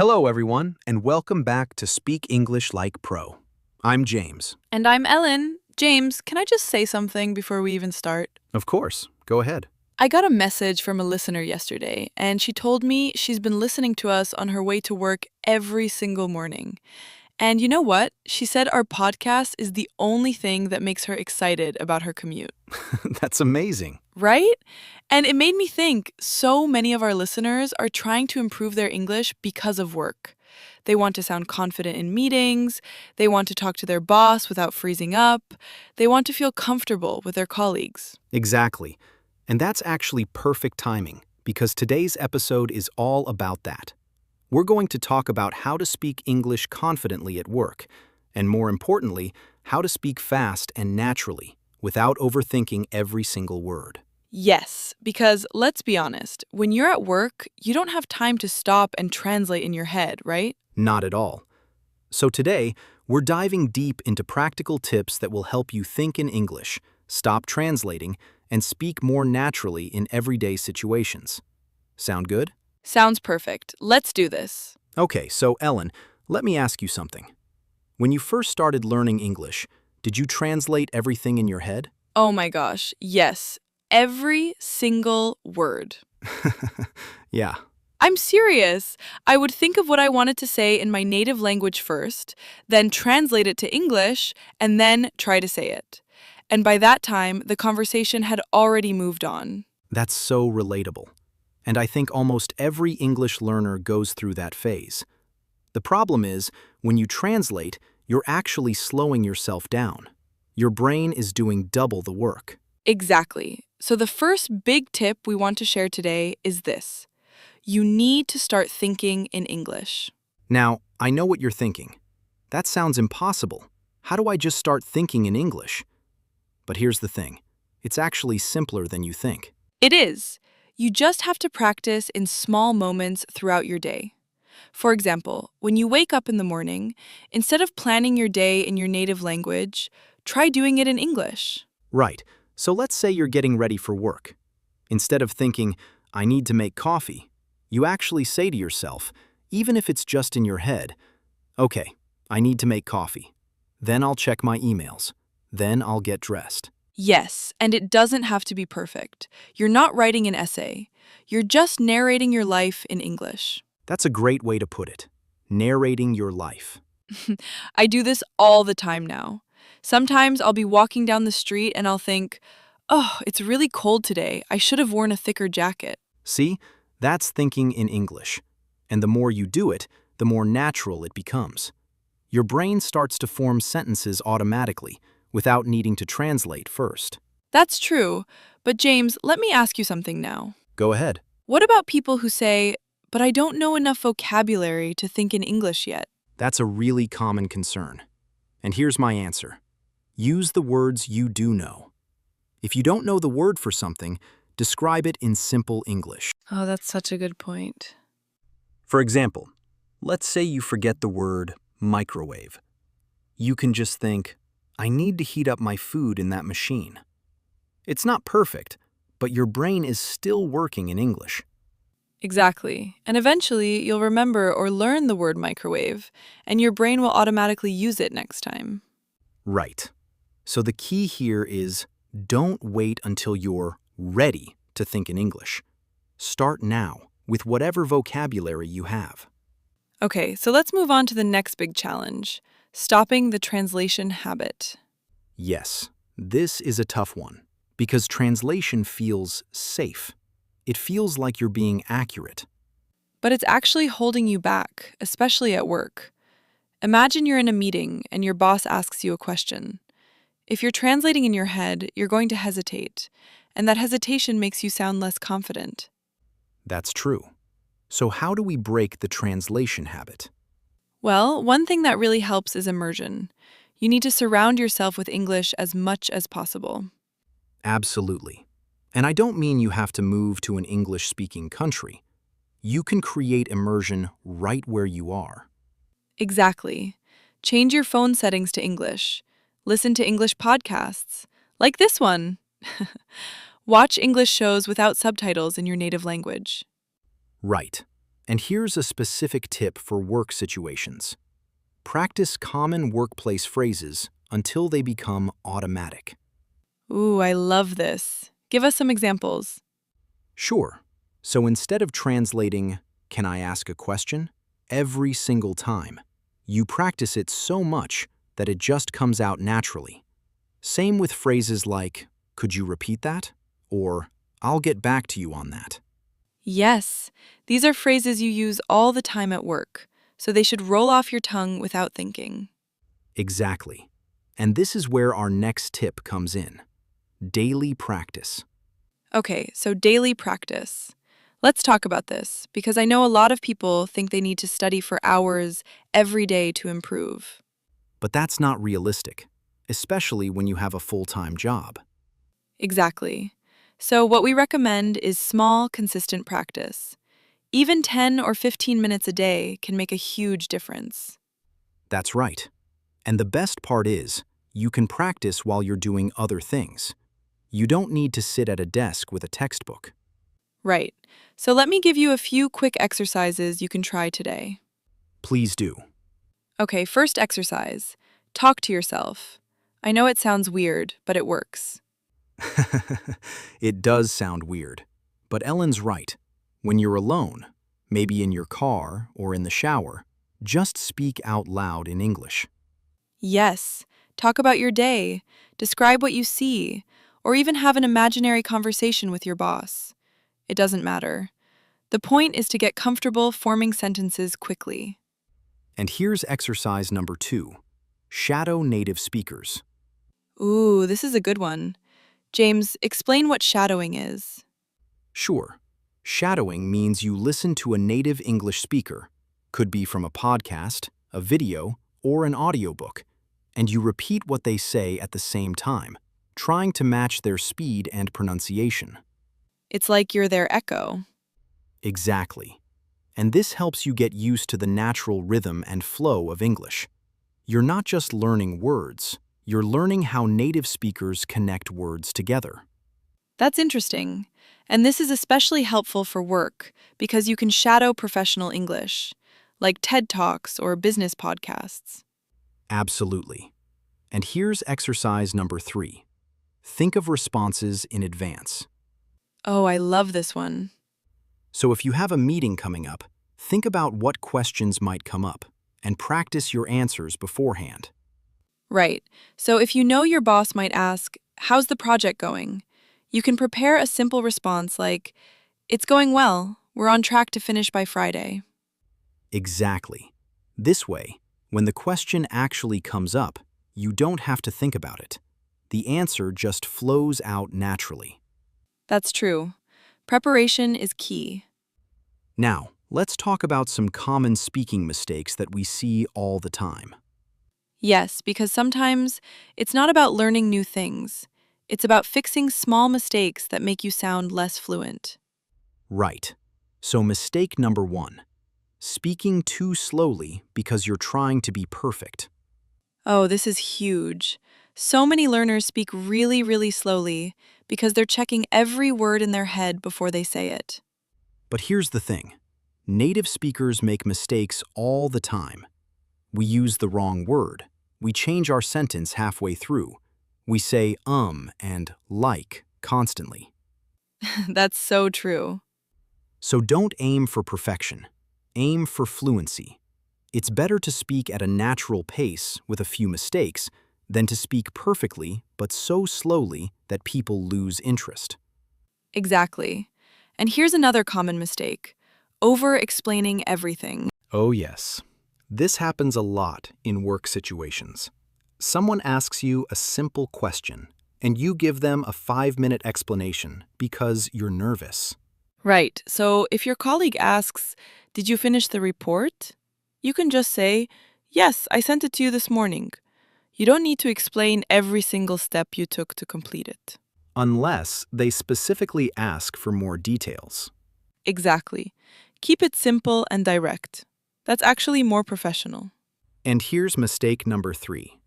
Hello, everyone, and welcome back to Speak English Like Pro. I'm James. And I'm Ellen. James, can I just say something before we even start? Of course, go ahead. I got a message from a listener yesterday, and she told me she's been listening to us on her way to work every single morning. And you know what? She said our podcast is the only thing that makes her excited about her commute. That's amazing. Right? And it made me think so many of our listeners are trying to improve their English because of work. They want to sound confident in meetings, they want to talk to their boss without freezing up, they want to feel comfortable with their colleagues. Exactly. And that's actually perfect timing, because today's episode is all about that. We're going to talk about how to speak English confidently at work, and more importantly, how to speak fast and naturally, without overthinking every single word. Yes, because let's be honest, when you're at work, you don't have time to stop and translate in your head, right? Not at all. So today, we're diving deep into practical tips that will help you think in English, stop translating, and speak more naturally in everyday situations. Sound good? Sounds perfect. Let's do this. Okay, so Ellen, let me ask you something. When you first started learning English, did you translate everything in your head? Oh my gosh, yes. Every single word. Yeah, I'm serious. I would think of what I wanted to say in my native language first, then translate it to English, and then try to say it. And by that time, the conversation had already moved on. that's so relatable. And I think almost every English learner goes through that phase. The problem is, when you translate, you're actually slowing yourself down. Your brain is doing double the work. Exactly. So the first big tip we want to share today is this. You need to start thinking in English. Now, I know what you're thinking. That sounds impossible. How do I just start thinking in English? But here's the thing. It's actually simpler than you think. It is. You just have to practice in small moments throughout your day. For example, when you wake up in the morning, instead of planning your day in your native language, try doing it in English. Right, so let's say you're getting ready for work. Instead of thinking, I need to make coffee, you actually say to yourself, even if it's just in your head, okay, I need to make coffee. Then I'll check my emails. Then I'll get dressed. Yes, and it doesn't have to be perfect. You're not writing an essay. You're just narrating your life in English. That's a great way to put it. Narrating your life. I do this all the time now. Sometimes I'll be walking down the street and I'll think, oh, it's really cold today. I should have worn a thicker jacket. See, that's thinking in English. And the more you do it, the more natural it becomes. Your brain starts to form sentences automatically, without needing to translate first. That's true. But James, let me ask you something now. Go ahead. What about people who say, but I don't know enough vocabulary to think in English yet? That's a really common concern. And here's my answer. Use the words you do know. If you don't know the word for something, describe it in simple English. Oh, that's such a good point. For example, let's say you forget the word microwave. You can just think, I need to heat up my food in that machine. It's not perfect, but your brain is still working in English. Exactly. And eventually, you'll remember or learn the word microwave, and your brain will automatically use it next time. Right. So the key here is don't wait until you're ready to think in English. Start now with whatever vocabulary you have. Okay, so let's move on to the next big challenge, stopping the translation habit. Yes, this is a tough one because translation feels safe. It feels like you're being accurate. But it's actually holding you back, especially at work. Imagine you're in a meeting and your boss asks you a question. If you're translating in your head, you're going to hesitate, and that hesitation makes you sound less confident. That's true. So how do we break the translation habit? Well, one thing that really helps is immersion. You need to surround yourself with English as much as possible. Absolutely. And I don't mean you have to move to an English-speaking country. You can create immersion right where you are. Exactly. Change your phone settings to English. Listen to English podcasts, like this one. Watch English shows without subtitles in your native language. Right. And here's a specific tip for work situations. Practice common workplace phrases until they become automatic. Ooh, I love this. Give us some examples. Sure. So instead of translating, "Can I ask a question?" every single time, you practice it so much that it just comes out naturally. Same with phrases like, "Could you repeat that?" or "I'll get back to you on that." Yes, these are phrases you use all the time at work, so they should roll off your tongue without thinking. Exactly. And this is where our next tip comes in. Daily practice. Okay, so daily practice. Let's talk about this because I know a lot of people think they need to study for hours every day to improve. But that's not realistic, especially when you have a full-time job. Exactly. So, what we recommend is small, consistent practice. Even 10 or 15 minutes a day can make a huge difference. That's right. And the best part is, you can practice while you're doing other things. You don't need to sit at a desk with a textbook. Right. So, let me give you a few quick exercises you can try today. Please do. Okay, first exercise. Talk to yourself. I know it sounds weird, but it works. It does sound weird, but Ellen's right. When you're alone, maybe in your car or in the shower, just speak out loud in English. Yes, talk about your day, describe what you see, or even have an imaginary conversation with your boss. It doesn't matter. The point is to get comfortable forming sentences quickly. And here's exercise number 2. Shadow native speakers. Ooh, this is a good one. James, explain what shadowing is. Sure, shadowing means you listen to a native English speaker, could be from a podcast, a video, or an audiobook, and you repeat what they say at the same time, trying to match their speed and pronunciation. It's like you're their echo. Exactly. And this helps you get used to the natural rhythm and flow of English. You're not just learning words, you're learning how native speakers connect words together. That's interesting. And this is especially helpful for work because you can shadow professional English, like TED Talks or business podcasts. Absolutely. And here's exercise number 3. Think of responses in advance. Oh, I love this one. So if you have a meeting coming up, think about what questions might come up and practice your answers beforehand. Right. So if you know your boss might ask, "How's the project going?" you can prepare a simple response like, "It's going well. We're on track to finish by Friday." Exactly. This way, when the question actually comes up, you don't have to think about it. The answer just flows out naturally. That's true. Preparation is key. Now, let's talk about some common speaking mistakes that we see all the time. Yes, because sometimes it's not about learning new things. It's about fixing small mistakes that make you sound less fluent. Right. So mistake number 1, speaking too slowly because you're trying to be perfect. Oh, this is huge. So many learners speak really, really slowly because they're checking every word in their head before they say it. But here's the thing. Native speakers make mistakes all the time. We use the wrong word. We change our sentence halfway through. We say and like constantly. That's so true. So don't aim for perfection. Aim for fluency. It's better to speak at a natural pace with a few mistakes than to speak perfectly but so slowly that people lose interest. Exactly. And here's another common mistake: over-explaining everything. Oh yes. This happens a lot in work situations. Someone asks you a simple question, and you give them a 5-minute explanation because you're nervous. Right. So if your colleague asks, "Did you finish the report?" you can just say, "Yes, I sent it to you this morning." You don't need to explain every single step you took to complete it. Unless they specifically ask for more details. Exactly. Keep it simple and direct. That's actually more professional. And here's mistake number 3.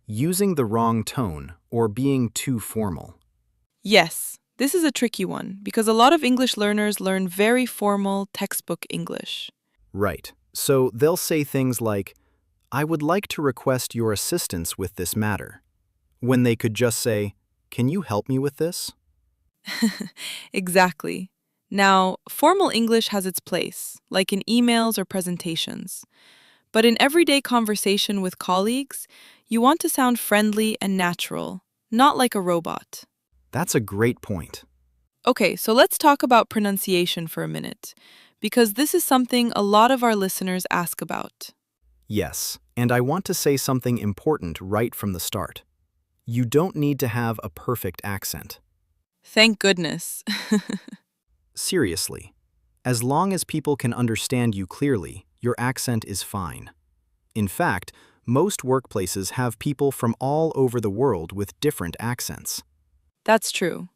Using the wrong tone or being too formal. Yes, This is a tricky one because a lot of English learners learn very formal textbook English. Right. So they'll say things like, I would like to request your assistance with this matter, when they could just say, can you help me with this? Exactly. Now, formal English has its place, like in emails or presentations. But in everyday conversation with colleagues, you want to sound friendly and natural, not like a robot. That's a great point. Okay, so let's talk about pronunciation for a minute, because this is something a lot of our listeners ask about. Yes, and I want to say something important right from the start. You don't need to have a perfect accent. Thank goodness. Seriously, as long as people can understand you clearly, your accent is fine. In fact, most workplaces have people from all over the world with different accents. That's true.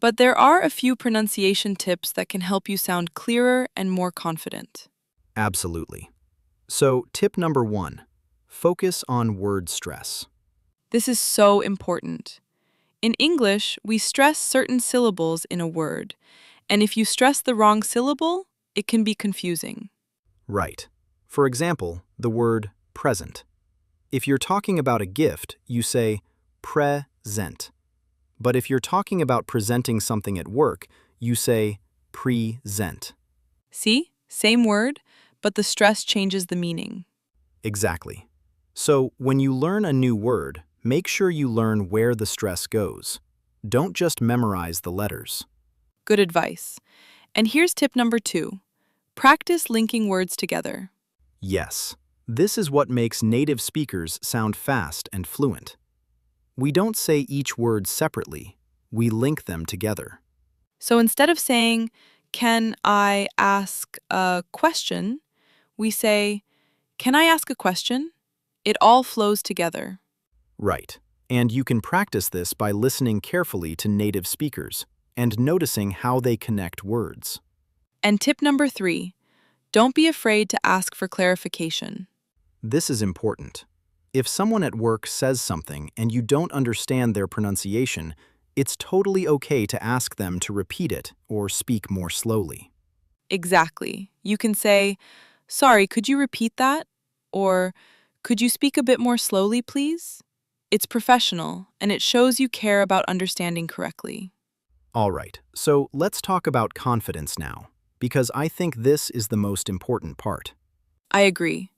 But there are a few pronunciation tips that can help you sound clearer and more confident. Absolutely. So, tip number 1, focus on word stress. This is so important. In English, we stress certain syllables in a word, and if you stress the wrong syllable, it can be confusing. Right. For example, the word present. If you're talking about a gift, you say present. But if you're talking about presenting something at work, you say present. See? Same word, but the stress changes the meaning. Exactly. So, when you learn a new word, make sure you learn where the stress goes. Don't just memorize the letters. Good advice. And here's tip number 2. Practice linking words together. Yes, this is what makes native speakers sound fast and fluent. We don't say each word separately, we link them together. So instead of saying, can I ask a question? We say, can I ask a question? It all flows together. Right. And you can practice this by listening carefully to native speakers and noticing how they connect words. And tip number 3, don't be afraid to ask for clarification. This is important. If someone at work says something and you don't understand their pronunciation, it's totally okay to ask them to repeat it or speak more slowly. Exactly. You can say, sorry, could you repeat that? Or, could you speak a bit more slowly, please? It's professional, and it shows you care about understanding correctly. All right, so let's talk about confidence now, because I think this is the most important part. I agree.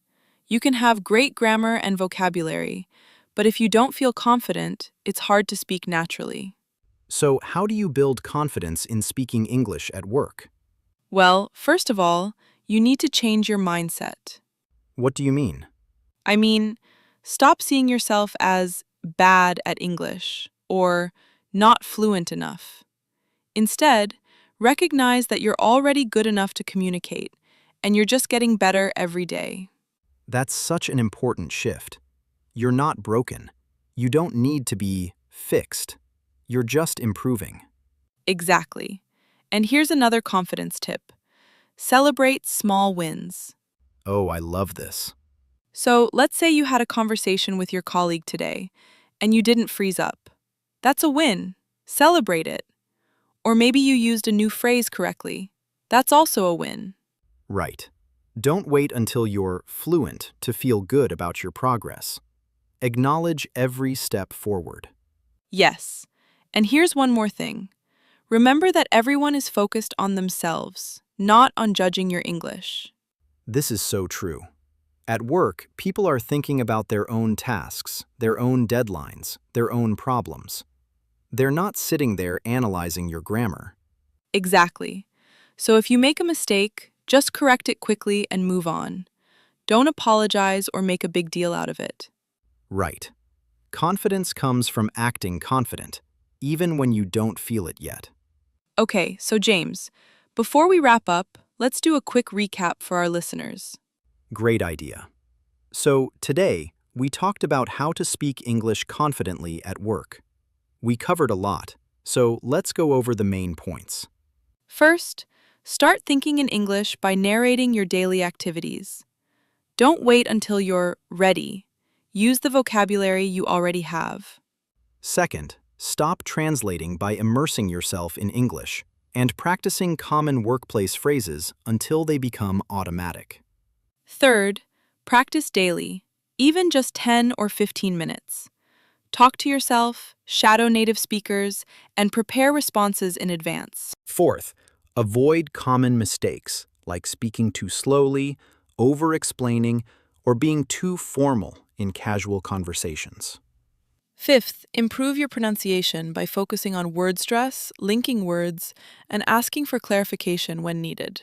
You can have great grammar and vocabulary, but if you don't feel confident, it's hard to speak naturally. So, how do you build confidence in speaking English at work? Well, first of all, you need to change your mindset. What do you mean? I mean, stop seeing yourself as bad at English or not fluent enough. Instead, recognize that you're already good enough to communicate, and you're just getting better every day. That's such an important shift. You're not broken. You don't need to be fixed. You're just improving. Exactly. And here's another confidence tip. Celebrate small wins. Oh, I love this. So, let's say you had a conversation with your colleague today, and you didn't freeze up. That's a win. Celebrate it. Or maybe you used a new phrase correctly. That's also a win. Right. Don't wait until you're fluent to feel good about your progress. Acknowledge every step forward. Yes. And here's one more thing. Remember that everyone is focused on themselves, not on judging your English. This is so true. At work, people are thinking about their own tasks, their own deadlines, their own problems. They're not sitting there analyzing your grammar. Exactly. So if you make a mistake, just correct it quickly and move on. Don't apologize or make a big deal out of it. Right. Confidence comes from acting confident, even when you don't feel it yet. Okay, so James, before we wrap up, let's do a quick recap for our listeners. Great idea. So, today, we talked about how to speak English confidently at work. We covered a lot, so let's go over the main points. First, start thinking in English by narrating your daily activities. Don't wait until you're ready. Use the vocabulary you already have. Second, Stop translating by immersing yourself in English and practicing common workplace phrases until they become automatic. Third, practice daily, even just 10 or 15 minutes. Talk to yourself, shadow native speakers, and prepare responses in advance. Fourth, avoid common mistakes like speaking too slowly, over-explaining, or being too formal in casual conversations. Fifth, improve your pronunciation by focusing on word stress, linking words, and asking for clarification when needed.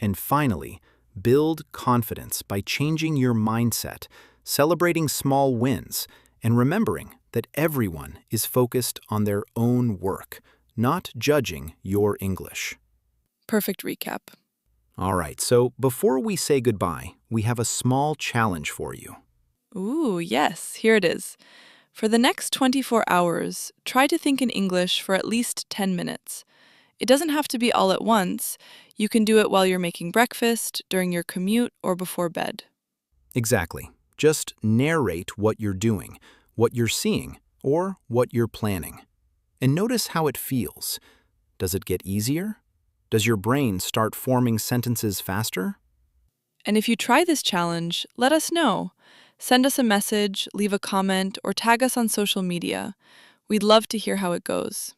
And finally, build confidence by changing your mindset, celebrating small wins, and remembering that everyone is focused on their own work, not judging your English. Perfect recap. All right, so before we say goodbye, we have a small challenge for you. Ooh, yes, here it is. For the next 24 hours, try to think in English for at least 10 minutes. It doesn't have to be all at once. You can do it while you're making breakfast, during your commute, or before bed. Exactly. Just narrate what you're doing, what you're seeing, or what you're planning. And notice how it feels. Does it get easier? Does your brain start forming sentences faster? And if you try this challenge, let us know. Send us a message, leave a comment, or tag us on social media. We'd love to hear how it goes.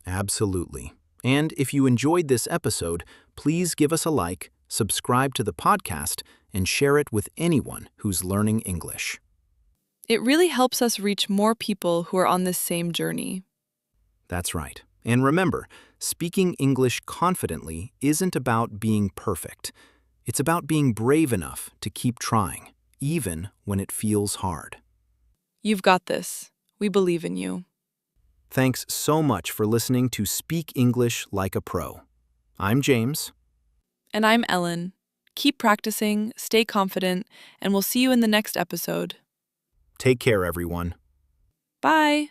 Absolutely. And if you enjoyed this episode, please give us a like, subscribe to the podcast, and share it with anyone who's learning English. It really helps us reach more people who are on this same journey. That's right. And remember, speaking English confidently isn't about being perfect. It's about being brave enough to keep trying, even when it feels hard. You've got this. We believe in you. Thanks so much for listening to Speak English Like a Pro. I'm James. And I'm Ellen. Keep practicing, stay confident, and we'll see you in the next episode. Take care, everyone. Bye!